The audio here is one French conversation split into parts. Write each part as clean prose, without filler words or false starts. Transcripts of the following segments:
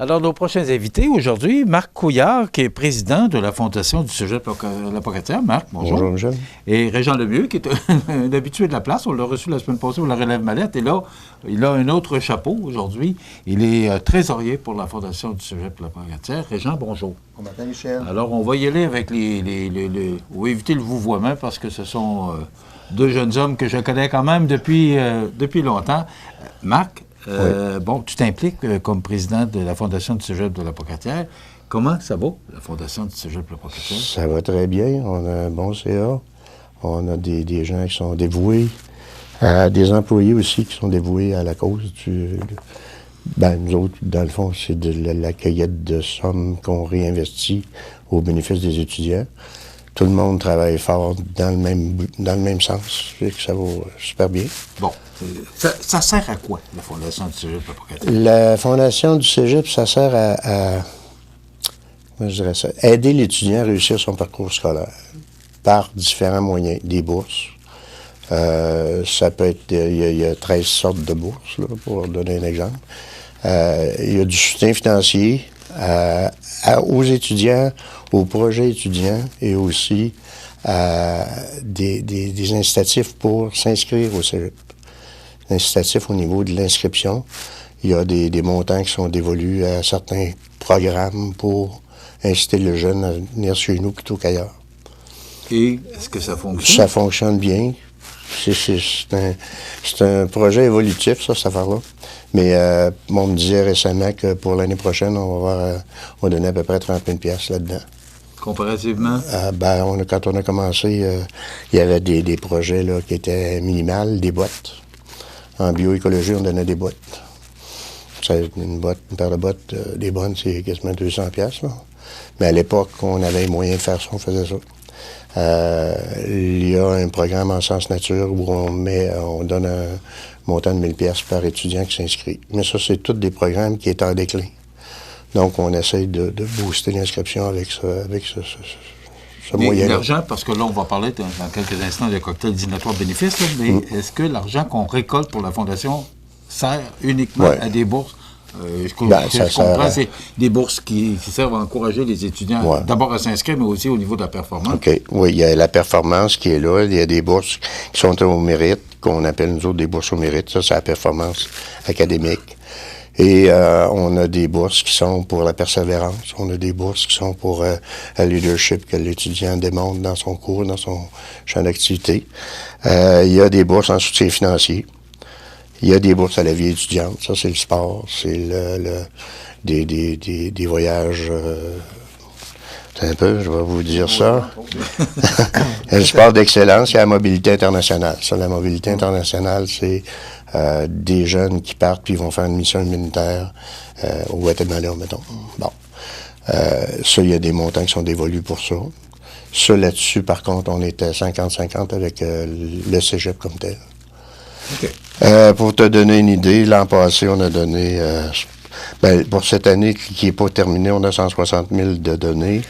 Alors, nos prochains invités aujourd'hui, Marc Couillard, qui est président de la Fondation du Cégep La Pocatière. Marc, bonjour. Bonjour, Michel. Et Régent Lemieux, qui est un habitué de la place. On l'a reçu la semaine passée, on la relève mallette. Et là, il a un autre chapeau aujourd'hui. Il est trésorier pour la Fondation du Cégep La Pocatière. Régent, bonjour. Bon matin, Michel. Alors, on va y aller avec on va éviter le vouvoiement parce que ce sont deux jeunes hommes que je connais quand même depuis longtemps. Marc, Oui. Bon, tu t'impliques comme président de la Fondation du Cégep de La Pocatière. Comment ça va, la Fondation du Cégep de La Pocatière? Ça va très bien. On a un bon CA. On a des gens qui sont dévoués. Des employés aussi qui sont dévoués à la cause du... nous autres, dans le fond, c'est de la cueillette de sommes qu'on réinvestit au bénéfice des étudiants. Tout le monde travaille fort dans le même sens. Fait que ça va super bien. Bon, ça sert à quoi, la Fondation du Cégep de La Pocatière? La Fondation du Cégep, ça sert comment je dirais ça, aider l'étudiant à réussir son parcours scolaire par différents moyens. Des bourses. Ça peut être, il y a 13 sortes de bourses, là, pour donner un exemple. Il y a du soutien financier aux étudiants, aux projets étudiants et aussi des incitatifs pour s'inscrire au cégep. Incitatifs au niveau de l'inscription. Il y a des montants qui sont dévolus à certains programmes pour inciter le jeune à venir chez nous plutôt qu'ailleurs. Et est-ce que ça fonctionne? Ça fonctionne bien. C'est un projet évolutif, ça, cette affaire-là. Mais on me disait récemment que pour l'année prochaine, on va donner à peu près 30 000 $ là-dedans. Comparativement? Quand on a commencé, il y avait des projets là, qui étaient minimales, des boîtes. En bioécologie, on donnait des boîtes. Une paire de bottes, des bonnes, c'est quasiment 200 $, là. Mais à l'époque, on avait les moyens de faire ça, on faisait ça. Il y a un programme en sciences nature où on donne un montant de 1 000 $ par étudiant qui s'inscrit. Mais ça, c'est tous des programmes qui est en déclin. Donc, on essaye de booster l'inscription avec ce moyen-là. L'argent, parce que là, on va parler dans quelques instants de cocktail dînatoire bénéfice, là, mais est-ce que l'argent qu'on récolte pour la Fondation sert uniquement à des bourses? Je comprends, c'est des bourses qui servent à encourager les étudiants, d'abord à s'inscrire, mais aussi au niveau de la performance. OK. Oui, il y a la performance qui est là. Il y a des bourses qui sont au mérite, qu'on appelle nous autres des bourses au mérite. Ça, c'est la performance académique. Et on a des bourses qui sont pour la persévérance. On a des bourses qui sont pour le leadership que l'étudiant démontre dans son cours, dans son champ d'activité. Il y a des bourses en soutien financier. Il y a des bourses à la vie étudiante. Ça, c'est le sport. C'est des voyages... un peu, je vais vous dire ça. Il y a le sport d'excellence, il y a la mobilité internationale. Ça, la mobilité internationale, c'est des jeunes qui partent puis vont faire une mission humanitaire au Guatemala, mettons. Bon. Ça, il y a des montants qui sont dévolus pour ça. Ça, là-dessus, par contre, on était 50-50 avec le cégep comme tel. Okay. Pour te donner une idée, l'an passé, on a donné... pour cette année qui n'est pas terminée, on a 160 000 de données.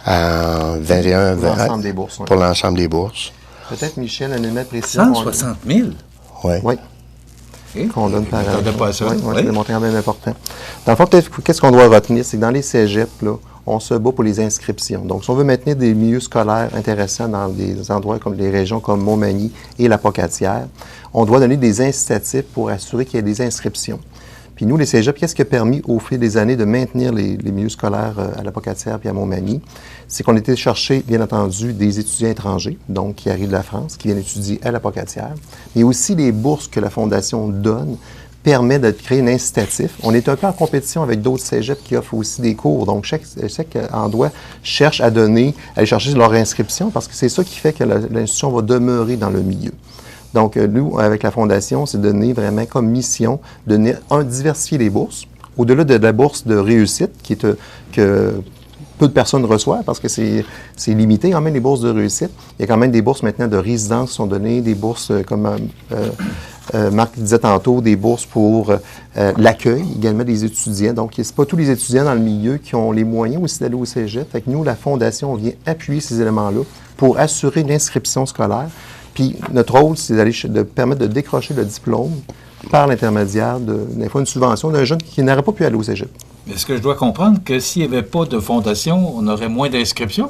En 21, pour l'ensemble des bourses. Pour l'ensemble des bourses. Peut-être, Michel, un élément précis. 160 000? Oui. Oui. Qu'on donne par an. C'est des montants quand même importants. Dans le fond, peut-être, qu'est-ce qu'on doit retenir? C'est que dans les cégeps, là, on se bat pour les inscriptions. Donc, si on veut maintenir des milieux scolaires intéressants dans des endroits comme les régions comme Montmagny et La Pocatière, on doit donner des incitatifs pour assurer qu'il y ait des inscriptions. Puis nous, les cégeps, qu'est-ce qui a permis au fil des années de maintenir les milieux scolaires à La Pocatière et à Montmagny? C'est qu'on était chercher, bien entendu, des étudiants étrangers, donc qui arrivent de la France, qui viennent étudier à La Pocatière, mais aussi les bourses que la Fondation donne permet de créer un incitatif. On est un peu en compétition avec d'autres cégeps qui offrent aussi des cours. Donc, chaque endroit cherche à aller chercher leur inscription parce que c'est ça qui fait que l'institution va demeurer dans le milieu. Donc, nous, avec la Fondation, c'est donner vraiment comme mission de diversifier les bourses. Au-delà de la bourse de réussite, qui est que peu de personnes reçoivent parce que c'est limité quand même les bourses de réussite. Il y a quand même des bourses maintenant de résidence qui sont données, des bourses comme Marc disait tantôt, des bourses pour l'accueil également des étudiants. Donc, c'est pas tous les étudiants dans le milieu qui ont les moyens aussi d'aller au cégep. Fait que nous, la Fondation vient appuyer ces éléments-là pour assurer l'inscription scolaire. Puis notre rôle, c'est de permettre de décrocher le diplôme par l'intermédiaire des fois une subvention d'un jeune qui n'aurait pas pu aller au cégep. Est-ce que je dois comprendre que s'il n'y avait pas de fondation, on aurait moins d'inscriptions?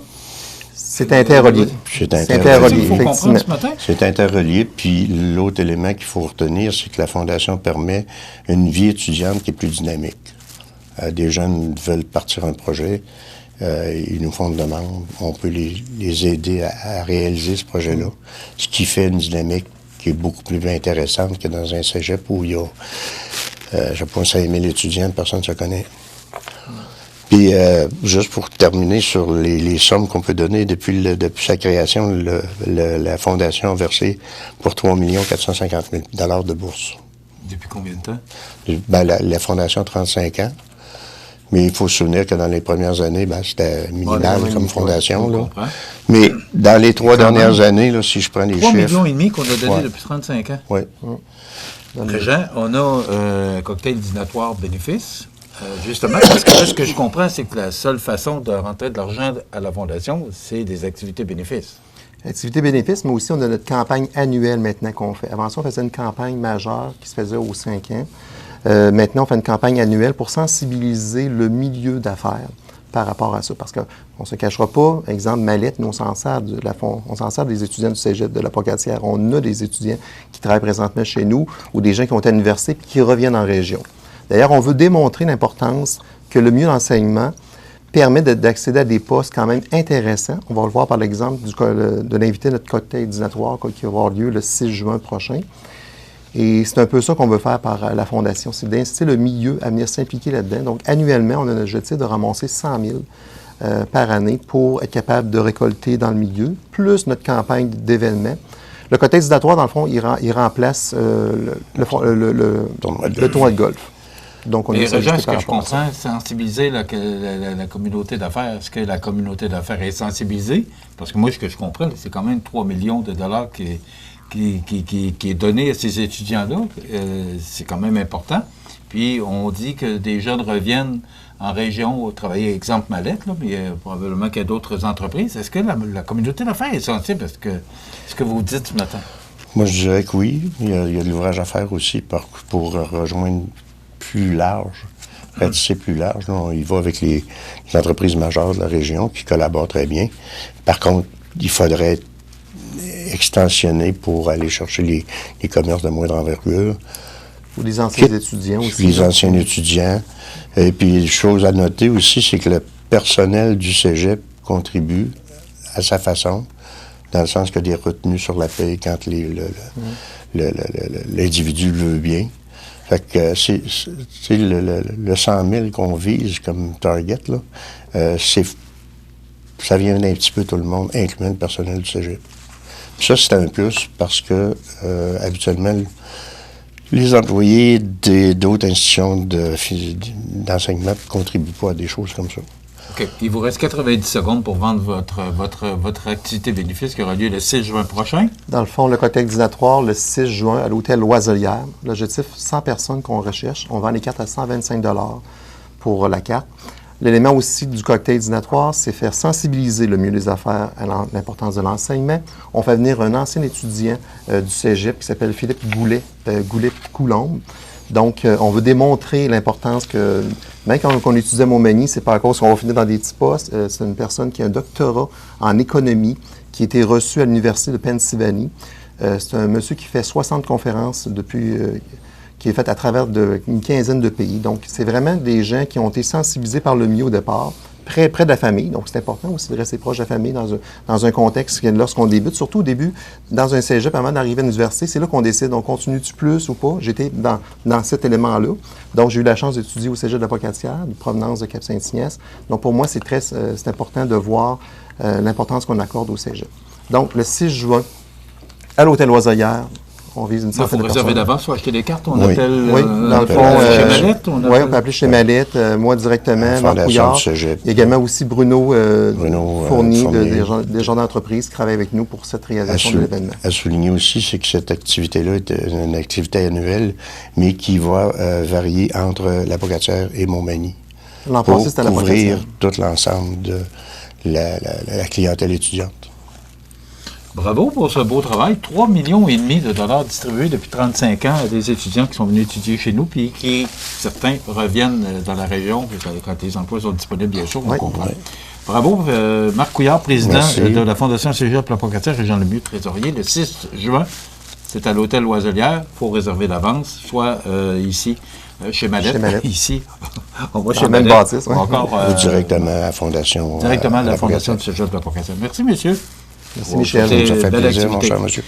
C'est interrelié. C'est interrelié, effectivement. C'est interrelié. Puis l'autre élément qu'il faut retenir, c'est que la Fondation permet une vie étudiante qui est plus dynamique. Des jeunes veulent partir un projet, ils nous font une demande, on peut les aider à réaliser ce projet-là, ce qui fait une dynamique qui est beaucoup plus intéressante que dans un cégep où il y a, je pense, 5 000 étudiants, personne ne se connaît. Puis, juste pour terminer sur les sommes qu'on peut donner, depuis sa création, la Fondation a versé pour 3 450 000 de bourse. Depuis combien de temps? Ben, la Fondation a 35 ans. Mais il faut se souvenir que dans les premières années, c'était minimal comme fondation. Là. Mais dans les 3 dernières années, là, si je prends les chiffres... 3,5 millions qu'on a donné depuis 35 ans. Oui. Jean, on a un cocktail dînatoire bénéfice. Justement, parce que là, ce que je comprends, c'est que la seule façon de rentrer de l'argent à la Fondation, c'est des activités bénéfices. Activités bénéfices, mais aussi on a notre campagne annuelle maintenant qu'on fait. Avant ça, on faisait une campagne majeure qui se faisait aux 5 ans. Maintenant, on fait une campagne annuelle pour sensibiliser le milieu d'affaires par rapport à ça. Parce qu'on ne se cachera pas, exemple, Mallette, nous, on s'en sert des étudiants du cégep de la Pocatière. On a des étudiants qui travaillent présentement chez nous ou des gens qui ont été à l'université et qui reviennent en région. D'ailleurs, on veut démontrer l'importance que le milieu d'enseignement permet d'accéder à des postes quand même intéressants. On va le voir par l'exemple de l'invité de notre cocktail dînatoire qui va avoir lieu le 6 juin prochain. Et c'est un peu ça qu'on veut faire par la Fondation, c'est d'inciter le milieu à venir s'impliquer là-dedans. Donc, annuellement, on a l'objectif de ramasser 100 000 par année pour être capable de récolter dans le milieu, plus notre campagne d'événements. Le cocktail dînatoire, dans le fond, il remplace le tournoi de golf. Donc, on et Jean, ce que je comprends, sensibiliser la communauté d'affaires. Est-ce que la communauté d'affaires est sensibilisée? Parce que moi, ce que je comprends, c'est quand même 3 millions de dollars qui est donné à ces étudiants-là. C'est quand même important. Puis, on dit que des jeunes reviennent en région travailler, exemple Mallette, là, mais probablement qu'il y a d'autres entreprises. Est-ce que la communauté d'affaires est sensible à ce que vous dites ce matin? Moi, je dirais que oui. Il y a de l'ouvrage à faire aussi pour rejoindre plus large, ratisser plus large. Là, on y va avec les entreprises majeures de la région qui collaborent très bien. Par contre, il faudrait extensionner pour aller chercher les commerces de moindre envergure. Ou les anciens étudiants aussi. Les anciens étudiants. Et puis, chose à noter aussi, c'est que le personnel du cégep contribue à sa façon, dans le sens qu'il y a des retenues sur la paie quand l'individu le veut bien. Fait que c'est le 100 000 qu'on vise comme target, là, ça vient d'un petit peu tout le monde, incluant le personnel du cégep. Puis ça, c'est un plus parce que, habituellement, les employés d'autres institutions d'enseignement ne contribuent pas à des choses comme ça. OK. Il vous reste 90 secondes pour vendre votre activité bénéfice qui aura lieu le 6 juin prochain. Dans le fond, le cocktail dînatoire, le 6 juin, à l'hôtel Loiselière. L'objectif, 100 personnes qu'on recherche. On vend les cartes à 125 $ pour la carte. L'élément aussi du cocktail dînatoire, c'est faire sensibiliser le milieu des affaires à l'importance de l'enseignement. On fait venir un ancien étudiant du cégep qui s'appelle Philippe Goulet-Coulombe. Donc, on veut démontrer l'importance que, même quand on étudie à Montmagny, c'est pas à cause qu'on va finir dans des petits postes. C'est une personne qui a un doctorat en économie, qui a été reçu à l'Université de Pennsylvanie. C'est un monsieur qui fait 60 conférences depuis... qui est faite à travers une quinzaine de pays. Donc, c'est vraiment des gens qui ont été sensibilisés par le milieu au départ, près de la famille. Donc, c'est important aussi de rester proche de la famille dans un contexte, lorsqu'on débute, surtout au début, dans un cégep, avant d'arriver à l'université, c'est là qu'on décide, on continue-tu plus ou pas? J'étais dans cet élément-là. Donc, j'ai eu la chance d'étudier au cégep de la Pocatière, de provenance de Cap-Saint-Ignace. Donc, pour moi, c'est important de voir l'importance qu'on accorde au cégep. Donc, le 6 juin, à l'hôtel Loiselière, on vise une centaine de personnes. Il faut réserver d'avance, il faut acheter des cartes. On appelle dans le fond, chez Mallette. Oui, on peut appeler chez Mallette, moi directement, Marc Couillard. Il y a également aussi Bruno Fournier, des gens d'entreprise qui travaillent avec nous pour cette réalisation de l'événement. À souligner aussi, c'est que cette activité-là est une activité annuelle, mais qui va varier entre la Pocatière et Montmagny. L'an passé, c'était à la Pocatière. Pour couvrir tout l'ensemble de la clientèle étudiante. Bravo pour ce beau travail. 3,5 millions de dollars distribués depuis 35 ans à des étudiants qui sont venus étudier chez nous, puis qui, certains, reviennent dans la région, quand les emplois sont disponibles, bien sûr, on comprend. Oui. Bravo, Marc Couillard, président de la Fondation Cégep La Pocatière, et Jean Lemieux, trésorier. Le 6 juin, c'est à l'hôtel Loiselière. Il faut réserver d'avance, soit ici, chez Mallette. Ici, on va chez Mallette. Bâtisse, oui. Ou directement à la Fondation. Directement à la Fondation Cégep La Pocatière. Merci, messieurs. Merci, Michel. Ça fait plaisir, mon cher monsieur.